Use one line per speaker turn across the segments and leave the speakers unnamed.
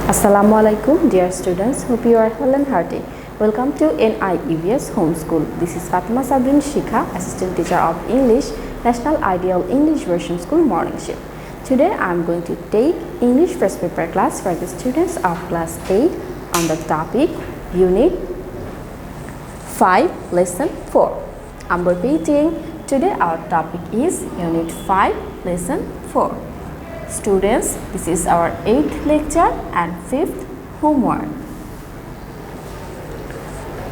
Assalamu alaikum, dear students. Hope you are well and hearty. Welcome to NIEVS Homeschool. This is Fatema Sabrin Shikha, Assistant Teacher of English, National Ideal English Version School Morning Shift. Today I am going to take English first paper class for the students of class 8 on the topic Unit 5, Lesson 4. I'm repeating. Today our topic is Unit 5, Lesson 4. Students, this is our 8th lecture and 5th homework.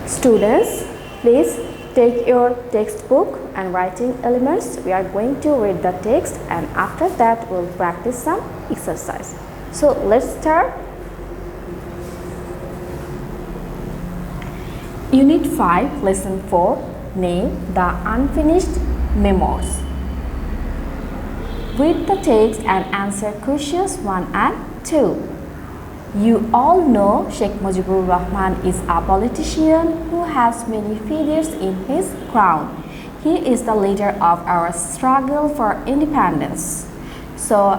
Students, please take your textbook and writing elements. We are going to read the text and after that we'll practice some exercise. So let's start. Unit 5, Lesson 4, named The Unfinished Memoirs. Read the text and answer questions 1 and 2. You all know Sheikh Mujibur Rahman is a politician who has many feathers in his crown. He is the leader of our struggle for independence. So,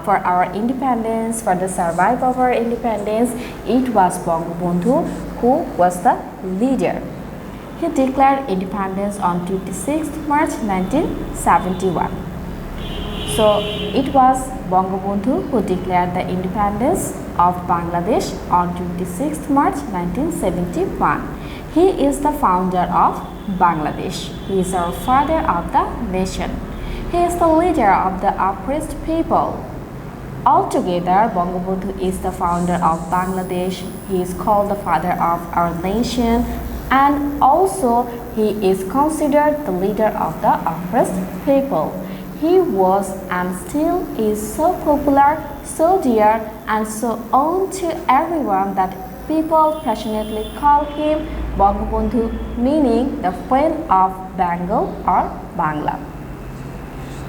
for our independence, for the survival of our independence, it was Bangabandhu who was the leader. He declared independence on 26 March 1971. So, it was Bangabandhu who declared the independence of Bangladesh on 26 March 1971. He is the founder of Bangladesh. He is our father of the nation. He is the leader of the oppressed people. Altogether, Bangabandhu is the founder of Bangladesh. He is called the father of our nation, and also he is considered the leader of the oppressed people. He was and still is so popular, so dear, and so owned to everyone that people passionately call him Bangabandhu, meaning the friend of Bengal or Bangla.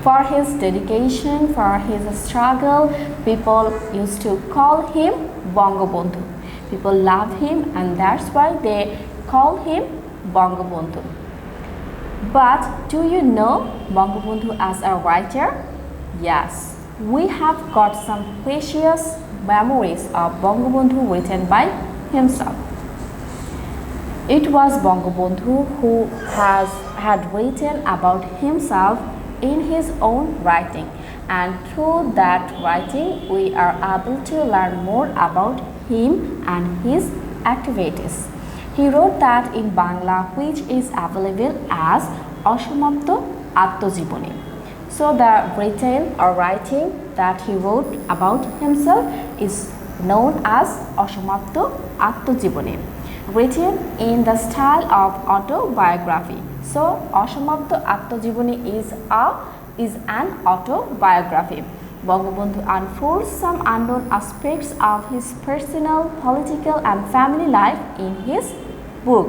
For his dedication, for his struggle, people used to call him Bangabandhu. People love him and that's why they call him Bangabandhu. But do you know Bangabandhu as a writer? Yes, we have got some precious memories of Bangabandhu written by himself. It was Bangabandhu who had written about himself in his own writing, and through that writing we are able to learn more about him and his activities. He wrote that in Bangla, which is available as Ashamapto Attojiboni. So the written or writing that he wrote about himself is known as Ashamapto Attojiboni, written in the style of autobiography. So Ashamapto Attojiboni is an autobiography. Bangabandhu unfolds some unknown aspects of his personal, political and family life in his book.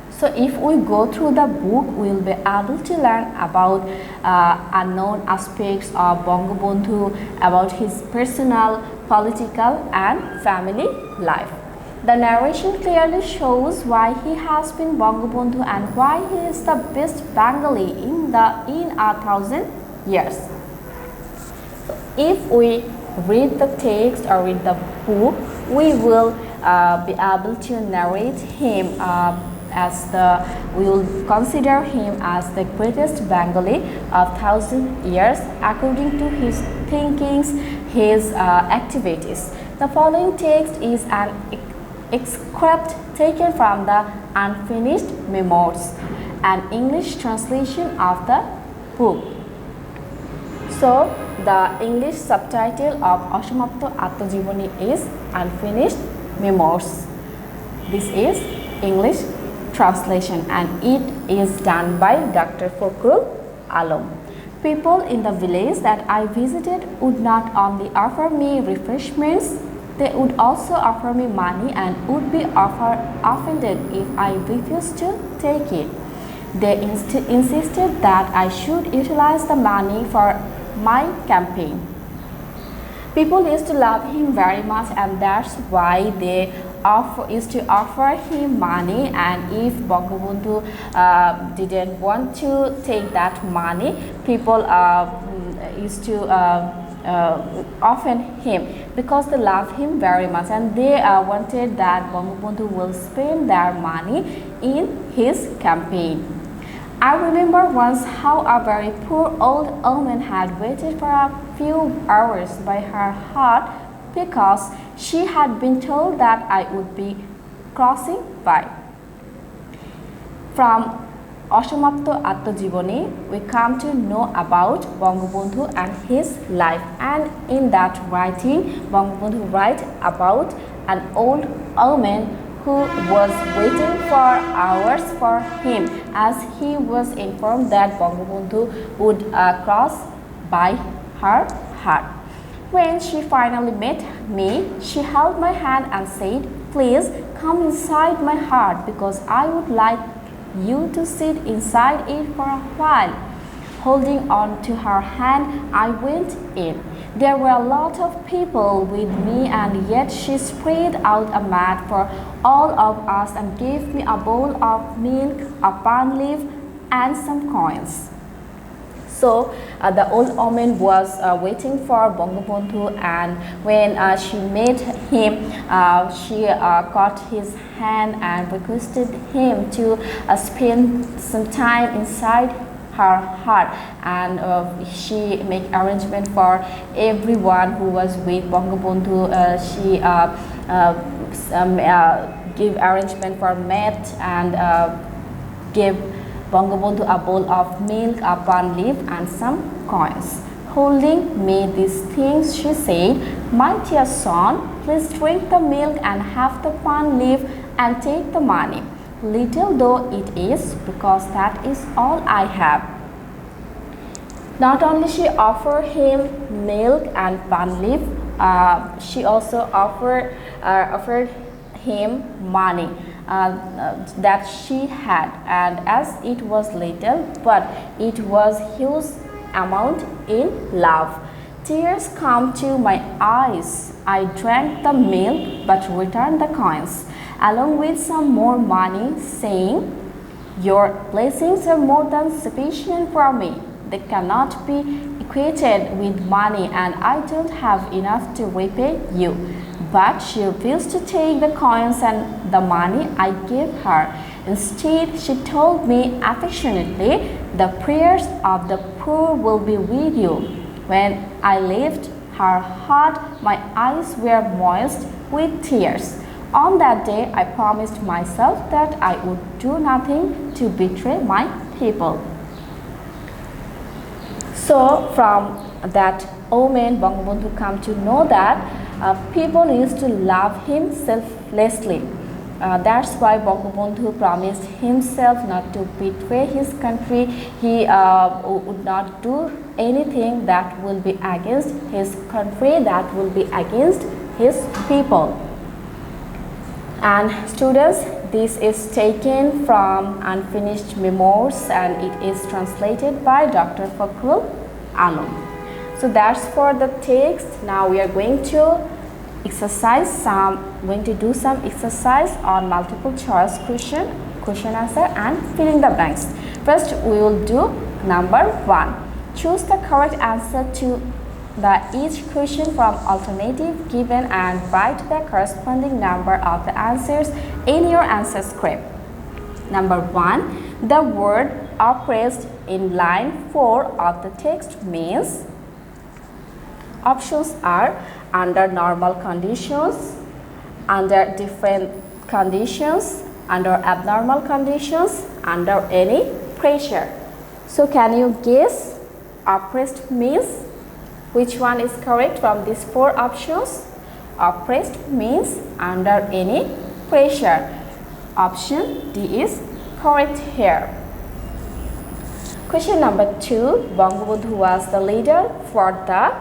So if we go through the book, we will be able to learn about unknown aspects of Bangabandhu, about his personal, political and family life. The narration clearly shows why he has been Bangabandhu and why he is the best Bengali in 1,000 years. If we read the text or read the book, we will be able to narrate him we will consider him as the greatest Bengali of 1,000 years according to his thinkings, his activities. The following text is an excerpt taken from the Unfinished Memoirs, an English translation of the book. So, the English subtitle of Ashamapto Attojiboni is Unfinished Memoirs. This is English translation and it is done by Dr. Fakrul Alam. People in the village that I visited would not only offer me refreshments, they would also offer me money and would be offended if I refused to take it. They insisted that I should utilize the money for my campaign. People used to love him very much and that's why they used to offer him money, and if Bangabandhu didn't want to take that money, people used to often him because they love him very much, and they wanted that Bangabandhu will spend their money in his campaign. I remember once how a very poor old woman had waited for a few hours by her hut because she had been told that I would be crossing by. From Ashamapto Attajiboni, we come to know about Bangabandhu and his life, and in that writing, Bangabandhu writes about an old woman who was waiting for hours for him, as he was informed that Bangabandhu would cross by her hut. When she finally met me, she held my hand and said, "Please come inside my heart because I would like you to sit inside it for a while." Holding on to her hand, I went in. There were a lot of people with me, and yet she spread out a mat for all of us and gave me a bowl of milk, a palm leaf, and some coins. So the old woman was waiting for Bangabandhu, and when she met him, she caught his hand and requested him to spend some time inside her heart, and she make arrangement for everyone who was with Bangabandhu. She give arrangement for mat and give Bangabandhu a bowl of milk, a palm leaf, and some coins. Holding me these things, she said, "My dear son, please drink the milk and have the palm leaf and take the money, little though it is, because that is all I have." Not only she offered him milk and palm leaf, she also offered him money that she had, and as it was little, but it was huge amount in love. Tears come to my eyes. I drank the milk but returned the coins along with some more money, saying, "Your blessings are more than sufficient for me. They cannot be equated with money, and I don't have enough to repay you." But she refused to take the coins and the money I gave her. Instead, she told me affectionately, "The prayers of the poor will be with you." When I left her heart, my eyes were moist with tears. On that day, I promised myself that I would do nothing to betray my people. So, from that omen, Bangabandhu come to know that people used to love him selflessly. That's why Bangabandhu promised himself not to betray his country. He would not do anything that will be against his country, that will be against his people. And students, this is taken from Unfinished Memoirs, and it is translated by Dr. Fakhrul Alam. So that's for the text. Now we are going to do some exercise on multiple choice question answer and filling the blanks. First, we will do number 1. Choose the correct answer to each question from alternative given and write the corresponding number of the answers in your answer script. Number 1. The word oppressed in line 4 of the text means. Options are under normal conditions, under different conditions, under abnormal conditions, under any pressure. So can you guess oppressed means? Which one is correct from these 4 options? Oppressed means under any pressure. Option D is correct here. Question number 2. Bangabandhu was the leader for the.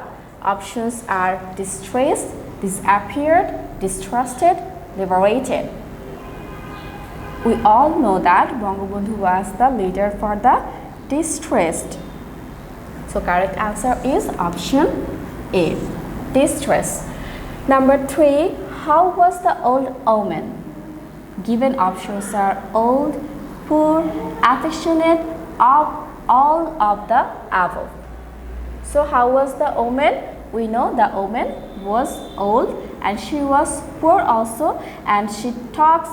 Options are distressed, disappeared, distrusted, liberated. We all know that Bangabandhu was the leader for the distressed. So correct answer is option A, distress. Number 3, how was the old woman? Given options are old, poor, affectionate, all of the above. So how was the woman? we know the woman was old and she was poor also, and she talks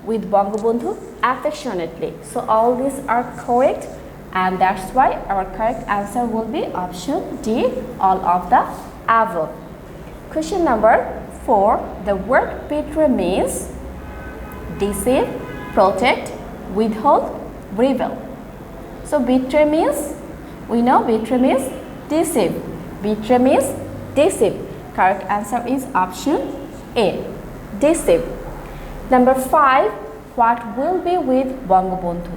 with Bangabandhu affectionately. So all these are correct, and that's why our correct answer will be option D, all of the above. Question number 4. The word betray means deceive, protect, withhold, reveal. So betray means, we know betray means deceive. Betray means deceive. Correct answer is option A, deceive. Number 5. What will be with Bangabandhu?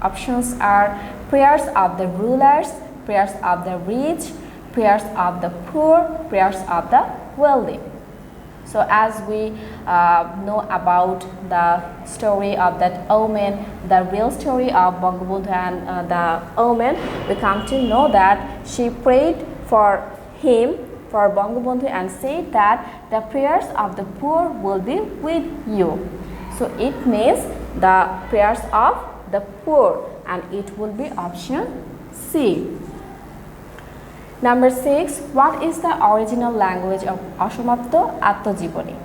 Options are prayers of the rulers, prayers of the rich, prayers of the poor, prayers of the wealthy. So as we know about the story of that woman, the real story of Bangabandhu and the woman, we come to know that she prayed for him, for Bangabandhu, and said that the prayers of the poor will be with you. So it means the prayers of the poor, and it will be option C. Number 6. What is the original language of Asomapto Attojiboni?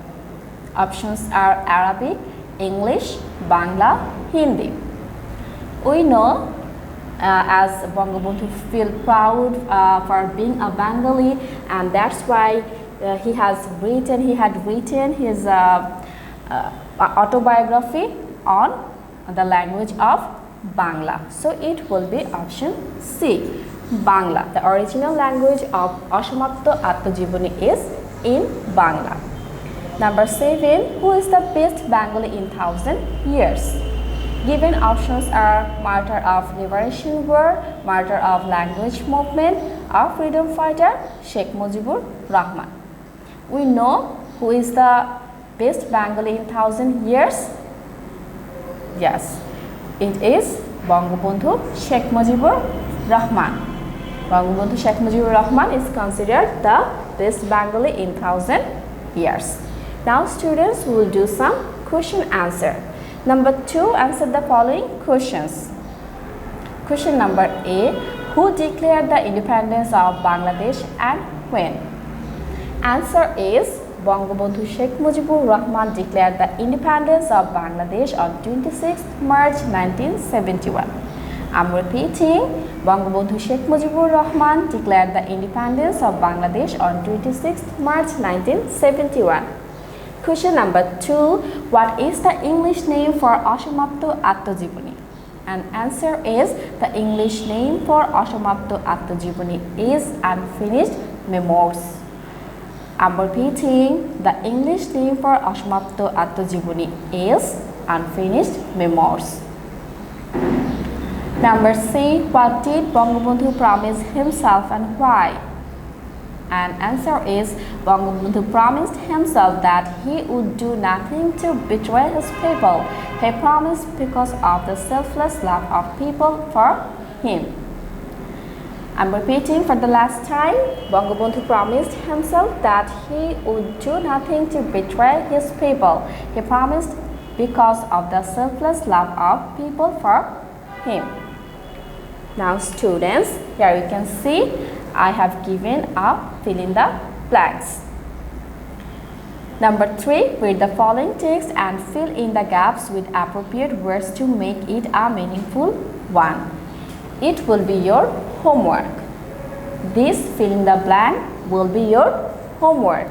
Options are Arabic, English, Bangla, Hindi. We know as Bangabandhu feel proud for being a Bengali, and that's why he had written his autobiography on the language of Bangla. So it will be option C, Bangla. The original language of Asomapto Attojiboni is in Bangla. Number 7. Who is the best Bengali in 1000 years? Given options are martyr of liberation war, martyr of language movement, or freedom fighter, Sheikh Mujibur Rahman. We know who is the best Bengali in 1000 years. Yes, it is Bangabandhu Sheikh Mujibur Rahman. Bangabandhu Sheikh Mujibur Rahman is considered the best Bengali in 1000 years. Now students, we will do some question answer. Number 2, answer the following questions. Question number A. Who declared the independence of Bangladesh and when? Answer is Bangabandhu Sheikh Mujibur Rahman declared the independence of Bangladesh on 26 March 1971. I'm repeating, Bangabandhu Sheikh Mujibur Rahman declared the independence of Bangladesh on 26 March 1971. Question number 2. What is the English name for Asomapto Attojiboni? And answer is, the English name for Asomapto Attojiboni is Unfinished Memoirs. I'm repeating, the English name for Asomapto Attojiboni is Unfinished Memoirs. Number C. What did Bangabandhu promise himself and why? And answer is, Bangabandhu promised himself that he would do nothing to betray his people. He promised because of the selfless love of people for him. I'm repeating for the last time, Bangabandhu promised himself that he would do nothing to betray his people. He promised because of the selfless love of people for him. Now students, here you can see I have given a fill in the blanks. Number 3, read the following text and fill in the gaps with appropriate words to make it a meaningful one. It will be your homework. This fill in the blank will be your homework.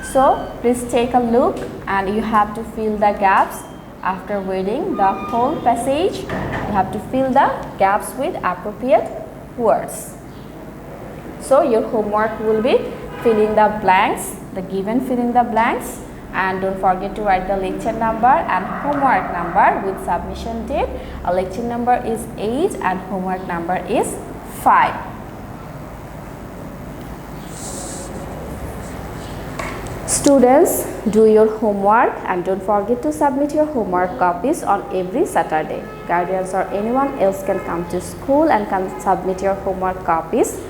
So please take a look and you have to fill the gaps. After reading the whole passage, you have to fill the gaps with appropriate words. So your homework will be fill in the blanks, the given fill in the blanks, and don't forget to write the lecture number and homework number with submission date. A lecture number is 8 and homework number is 5. Students, do your homework and don't forget to submit your homework copies on every Saturday. Guardians or anyone else can come to school and can submit your homework copies.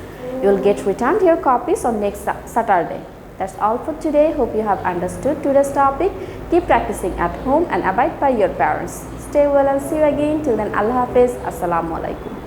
You will get returned your copies on next Saturday. That's all for today. Hope you have understood today's topic. Keep practicing at home and abide by your parents. Stay well and see you again. Till then, Allah Hafiz. Assalamu alaikum.